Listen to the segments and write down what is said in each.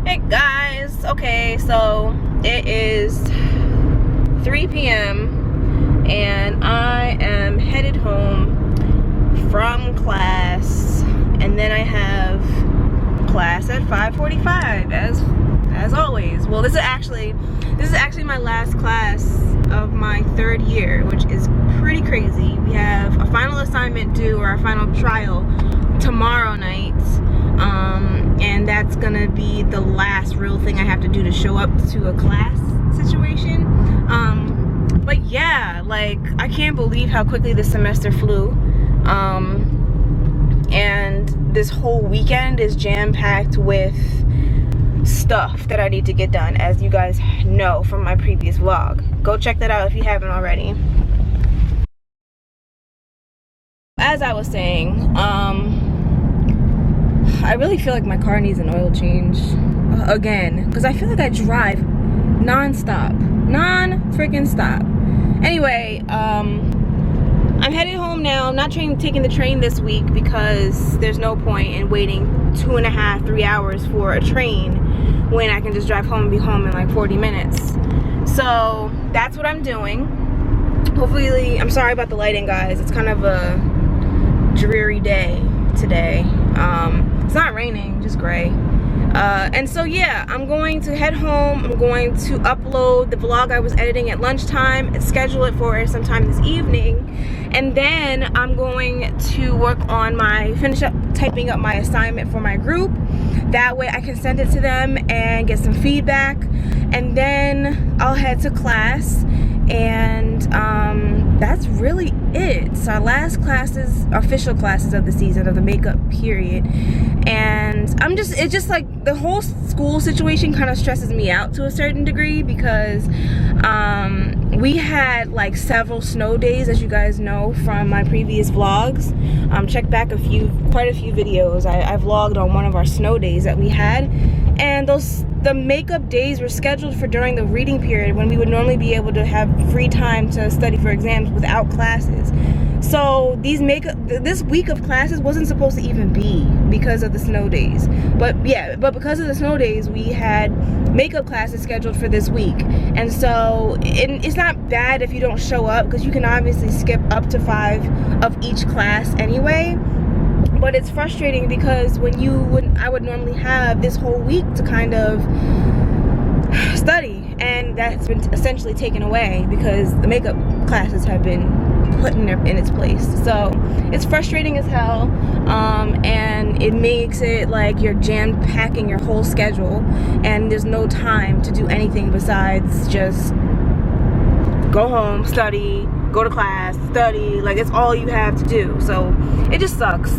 Hey guys, okay, so it is 3 p.m. and I am headed home from class, and then I have class at 5:45 as always. Well, this is actually my last class of my third year, which is pretty crazy. We have a final assignment due, or a final trial, tomorrow night. And that's gonna be the last real thing I have to do to show up to a class situation. But yeah, like, I can't believe how quickly this semester flew. And this whole weekend is jam-packed with stuff that I need to get done, as you guys know from my previous vlog. Go check that out if you haven't already. As I was saying, I really feel like my car needs an oil change again, because I feel like I drive non-stop, non-freaking stop. Anyway, I'm headed home now. I'm not taking the train this week because there's no point in waiting 2.5, 3 hours for a train when I can just drive home and be home in like 40 minutes. So that's what I'm doing. Hopefully, I'm sorry about the lighting, guys. It's kind of a dreary day today. It's not raining, just gray. And so yeah, I'm going to head home. I'm going to upload the vlog I was editing at lunchtime and schedule it for sometime this evening. And then I'm going to work on finish up typing up my assignment for my group. That way I can send it to them and get some feedback. And then I'll head to class. And that's really it. It's our last classes, official classes of the season, of the makeup period. And it's just like the whole school situation kind of stresses me out to a certain degree, because we had like several snow days, as you guys know from my previous vlogs. Check back quite a few videos. I vlogged on one of our snow days that we had, and the makeup days were scheduled for during the reading period, when we would normally be able to have free time to study for exams without classes. So this week of classes wasn't supposed to even be because of the snow days. But because of the snow days, we had makeup classes scheduled for this week. And so it's not bad if you don't show up, because you can obviously skip up to 5 of each class anyway. But it's frustrating because I would normally have this whole week to kind of study, and that's been essentially taken away because the makeup classes have been put in its place. So it's frustrating as hell, and it makes it like you're jam-packing your whole schedule, and there's no time to do anything besides just go home, study, go to class, study. Like, it's all you have to do. So it just sucks.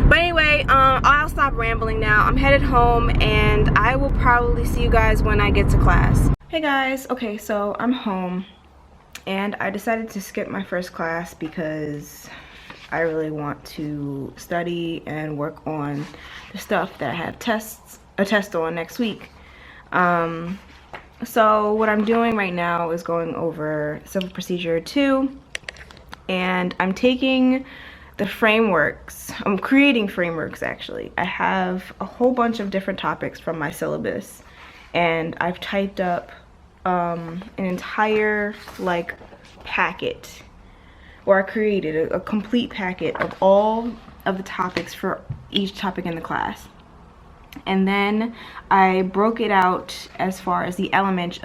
But anyway, I'll stop rambling now. I'm headed home, and I will probably see you guys when I get to class. Hey guys, okay, so I'm home, and I decided to skip my first class because I really want to study and work on the stuff that I have a test on next week. So what I'm doing right now is going over Civil Procedure 2, and I'm taking the frameworks. I'm creating frameworks, actually. I have a whole bunch of different topics from my syllabus, and I've typed up an entire like packet, or I created a complete packet of all of the topics for each topic in the class. And then I broke it out as far as the elements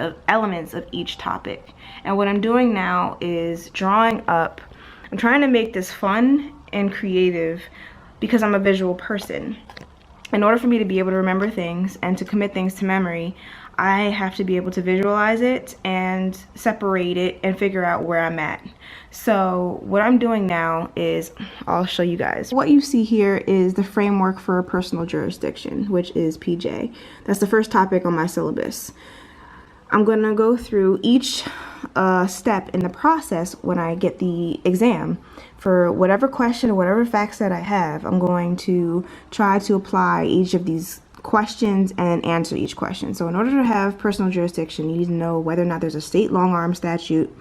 of each topic. And what I'm doing now is drawing up. I'm trying to make this fun and creative because I'm a visual person. In order for me to be able to remember things and to commit things to memory, I have to be able to visualize it and separate it and figure out where I'm at. So what I'm doing now is, I'll show you guys. What you see here is the framework for personal jurisdiction, which is PJ. That's the first topic on my syllabus. I'm going to go through each step in the process when I get the exam. For whatever question or whatever fact set I have, I'm going to try to apply each of these questions and answer each question. So in order to have personal jurisdiction, you need to know whether or not there's a state long-arm statute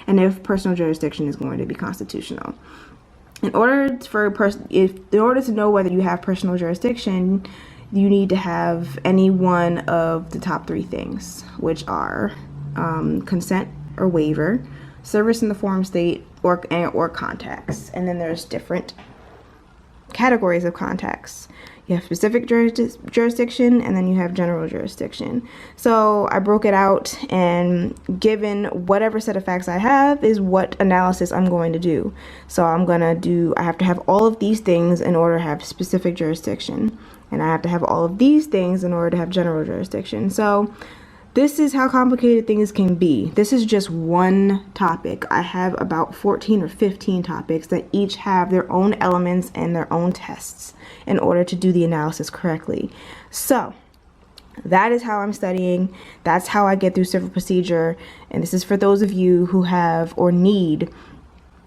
and if personal jurisdiction is going to be constitutional. In order to know whether you have personal jurisdiction, you need to have any one of the top 3 things, which are consent or waiver, service in the form state, or contacts. And then there's different categories of contacts. You have specific jurisdiction, and then you have general jurisdiction. So I broke it out, and given whatever set of facts I have is what analysis I'm going to do. So I have to have all of these things in order to have specific jurisdiction, and I have to have all of these things in order to have general jurisdiction. So this is how complicated things can be. This is just one topic. I have about 14 or 15 topics that each have their own elements and their own tests in order to do the analysis correctly. So that is how I'm studying. That's how I get through civil procedure. And this is for those of you who have or need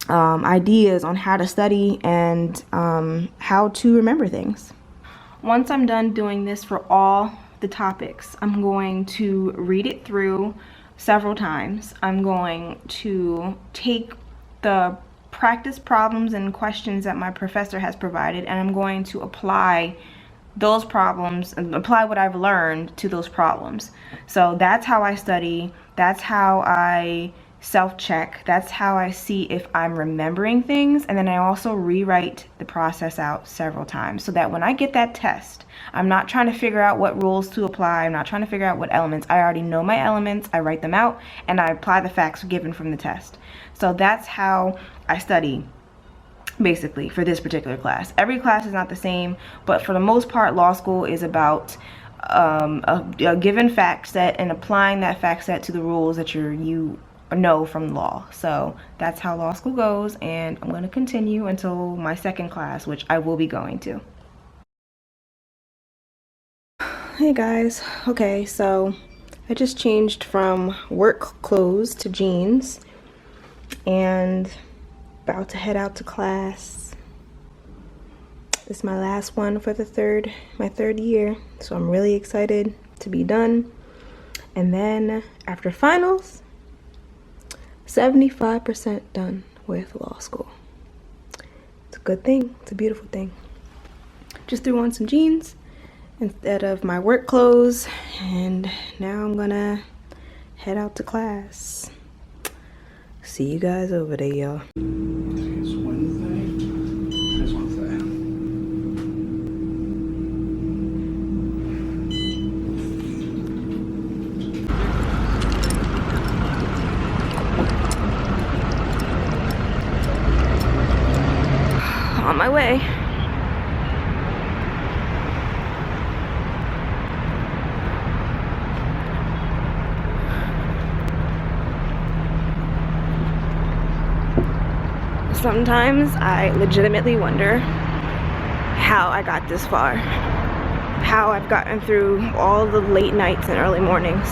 ideas on how to study and how to remember things. Once I'm done doing this for all the topics, I'm going to read it through several times. I'm going to take the practice problems and questions that my professor has provided, and I'm going to apply those problems and apply what I've learned to those problems. So that's how I study. That's how I self-check. That's how I see if I'm remembering things. And then I also rewrite the process out several times so that when I get that test, I'm not trying to figure out what rules to apply. I'm not trying to figure out what elements. I already know my elements. I write them out and I apply the facts given from the test. So that's how I study basically for this particular class. Every class is not the same, but for the most part, law school is about a given fact set and applying that fact set to the rules that you know from law. So that's how law school goes, and I'm going to continue until my second class, which I will be going to. Hey guys, okay, so I just changed from work clothes to jeans and about to head out to class. This is my last one for my third year, so I'm really excited to be done. And then after finals, 75% done with law school. It's a good thing. It's a beautiful thing. Just threw on some jeans instead of my work clothes, and now I'm gonna head out to class. See you guys over there, y'all. It's Wednesday. It's Wednesday. On my way. Sometimes I legitimately wonder how I got this far, how I've gotten through all the late nights and early mornings.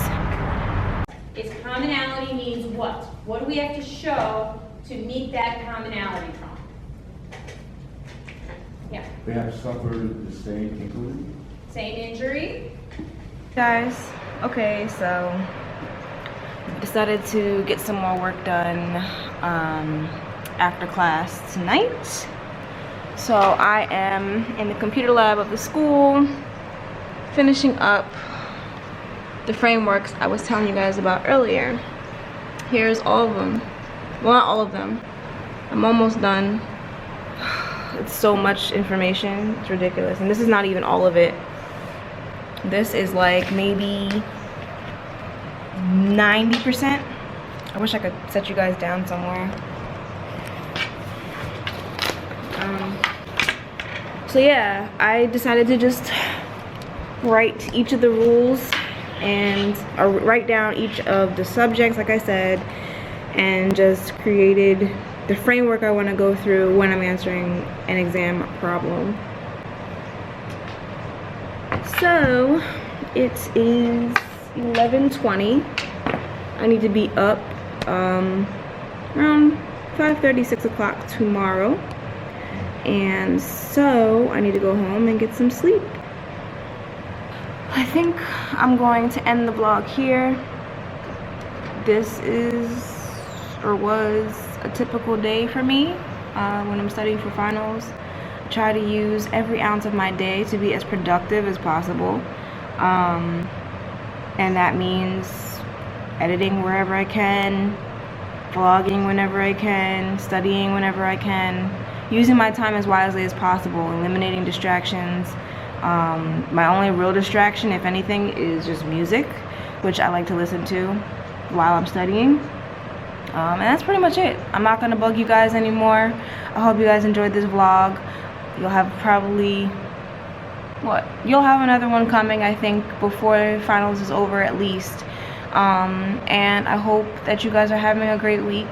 Its commonality means what? What do we have to show to meet that commonality from? Yeah. They have suffered the same injury. Same injury. Guys, okay, so decided to get some more work done after class tonight. So I am in the computer lab of the school finishing up the frameworks I was telling you guys about earlier. Here's all of them. Well, not all of them. I'm almost done. It's so much information, it's ridiculous. And this is not even all of it. This is like maybe 90%. I wish I could set you guys down somewhere. So yeah, I decided to just write each of the rules and write down each of the subjects, like I said, and just created the framework I want to go through when I'm answering an exam problem. So it is 11:20. I need to be up around 5:30, 6 o'clock tomorrow. And so I need to go home and get some sleep. I think I'm going to end the vlog here. This is or was a typical day for me when I'm studying for finals. try to use every ounce of my day to be as productive as possible. And that means editing wherever I can, vlogging whenever I can, studying whenever I can, using my time as wisely as possible, eliminating distractions. My only real distraction, if anything, is just music, which I like to listen to while I'm studying. And that's pretty much it. I'm not gonna bug you guys anymore. I hope you guys enjoyed this vlog. You'll have probably, you'll have another one coming, I think, before finals is over at least. And I hope that you guys are having a great week.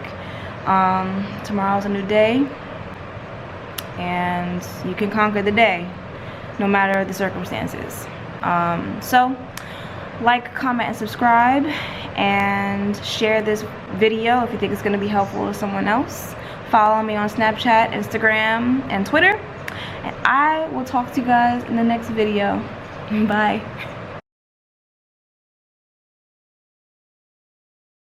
Tomorrow's a new day, and you can conquer the day, no matter the circumstances. So, like, comment, and subscribe, and share this video if you think it's going to be helpful to someone else. Follow me on Snapchat, Instagram, and Twitter. And I will talk to you guys in the next video. Bye.